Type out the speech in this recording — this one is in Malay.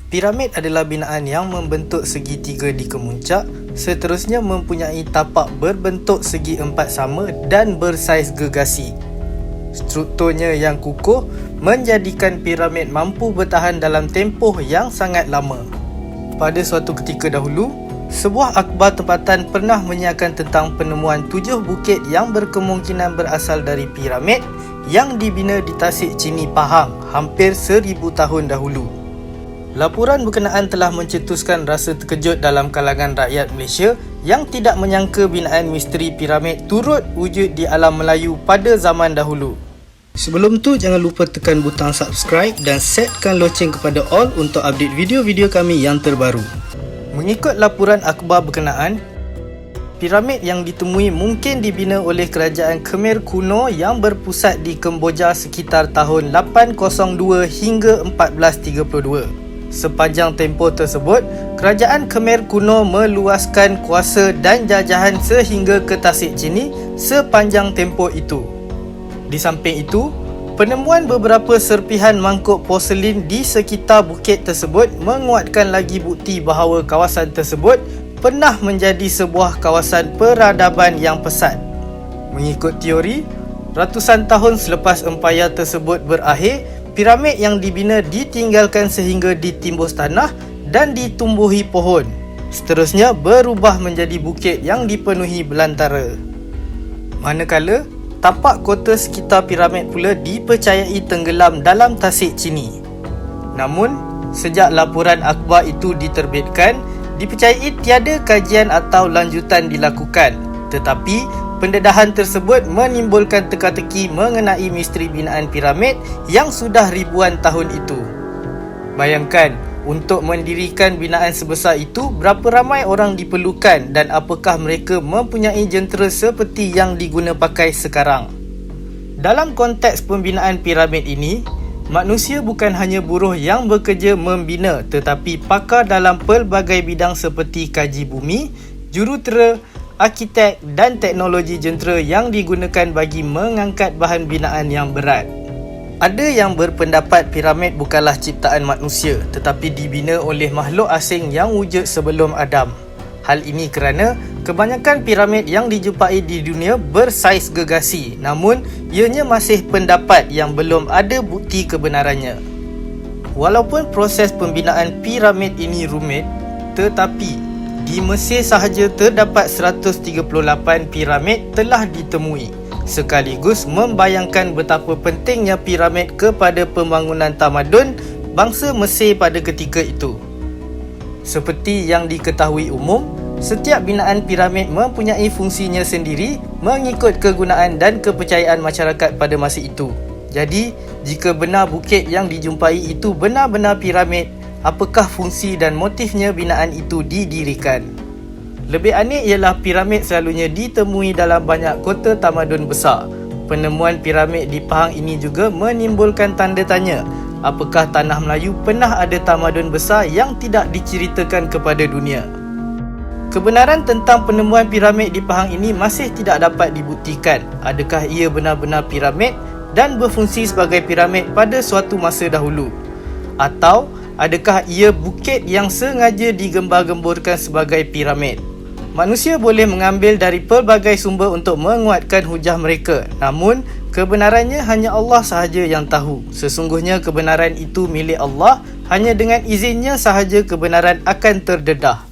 Piramid adalah binaan yang membentuk segitiga di kemuncak, seterusnya mempunyai tapak berbentuk segi empat sama dan bersaiz gergasi. Strukturnya yang kukuh menjadikan piramid mampu bertahan dalam tempoh yang sangat lama. Pada suatu ketika dahulu, sebuah akhbar tempatan pernah menyiarkan tentang penemuan 7 bukit yang berkemungkinan berasal dari piramid yang dibina di Tasik Chini, Pahang hampir 1000 tahun dahulu. Laporan berkenaan telah mencetuskan rasa terkejut dalam kalangan rakyat Malaysia yang tidak menyangka binaan misteri piramid turut wujud di alam Melayu pada zaman dahulu. Sebelum tu, jangan lupa tekan butang subscribe dan setkan loceng kepada all untuk update video-video kami yang terbaru. Mengikut laporan akhbar berkenaan, piramid yang ditemui mungkin dibina oleh kerajaan Khmer kuno yang berpusat di Kemboja sekitar tahun 802 hingga 1432. Sepanjang tempoh tersebut, kerajaan Khmer kuno meluaskan kuasa dan jajahan sehingga ke Tasik Chini sepanjang tempoh itu. Di samping itu, penemuan beberapa serpihan mangkuk porselin di sekitar bukit tersebut menguatkan lagi bukti bahawa kawasan tersebut pernah menjadi sebuah kawasan peradaban yang pesat. Mengikut teori, ratusan tahun selepas empayar tersebut berakhir, piramid yang dibina ditinggalkan sehingga ditimbus tanah dan ditumbuhi pohon. Seterusnya berubah menjadi bukit yang dipenuhi belantara. Manakala, tapak kota sekitar piramid pula dipercayai tenggelam dalam Tasik Chini. Namun, sejak laporan akhbar itu diterbitkan, dipercayai tiada kajian atau lanjutan dilakukan. Tetapi, pendedahan tersebut menimbulkan teka-teki mengenai misteri binaan piramid yang sudah ribuan tahun itu. Bayangkan, untuk mendirikan binaan sebesar itu, berapa ramai orang diperlukan dan apakah mereka mempunyai jentera seperti yang diguna pakai sekarang. Dalam konteks pembinaan piramid ini, manusia bukan hanya buruh yang bekerja membina tetapi pakar dalam pelbagai bidang seperti kaji bumi, jurutera, arkitek dan teknologi jentera yang digunakan bagi mengangkat bahan binaan yang berat. Ada yang berpendapat piramid bukanlah ciptaan manusia tetapi dibina oleh makhluk asing yang wujud sebelum Adam. Hal ini kerana kebanyakan piramid yang dijumpai di dunia bersaiz gergasi, namun ianya masih pendapat yang belum ada bukti kebenarannya. Walaupun proses pembinaan piramid ini rumit, tetapi di Mesir sahaja terdapat 138 piramid telah ditemui, sekaligus membayangkan betapa pentingnya piramid kepada pembangunan tamadun bangsa Mesir pada ketika itu. Seperti yang diketahui umum, setiap binaan piramid mempunyai fungsinya sendiri mengikut kegunaan dan kepercayaan masyarakat pada masa itu. Jadi, jika benar bukit yang dijumpai itu benar-benar piramid, apakah fungsi dan motifnya binaan itu didirikan? Lebih aneh ialah piramid selalunya ditemui dalam banyak kota tamadun besar. Penemuan piramid di Pahang ini juga menimbulkan tanda tanya, apakah tanah Melayu pernah ada tamadun besar yang tidak diceritakan kepada dunia? Kebenaran tentang penemuan piramid di Pahang ini masih tidak dapat dibuktikan. Adakah ia benar-benar piramid dan berfungsi sebagai piramid pada suatu masa dahulu? Atau adakah ia bukit yang sengaja digembar-gemburkan sebagai piramid? Manusia boleh mengambil dari pelbagai sumber untuk menguatkan hujah mereka. Namun, kebenarannya hanya Allah sahaja yang tahu. Sesungguhnya kebenaran itu milik Allah, hanya dengan izinnya sahaja kebenaran akan terdedah.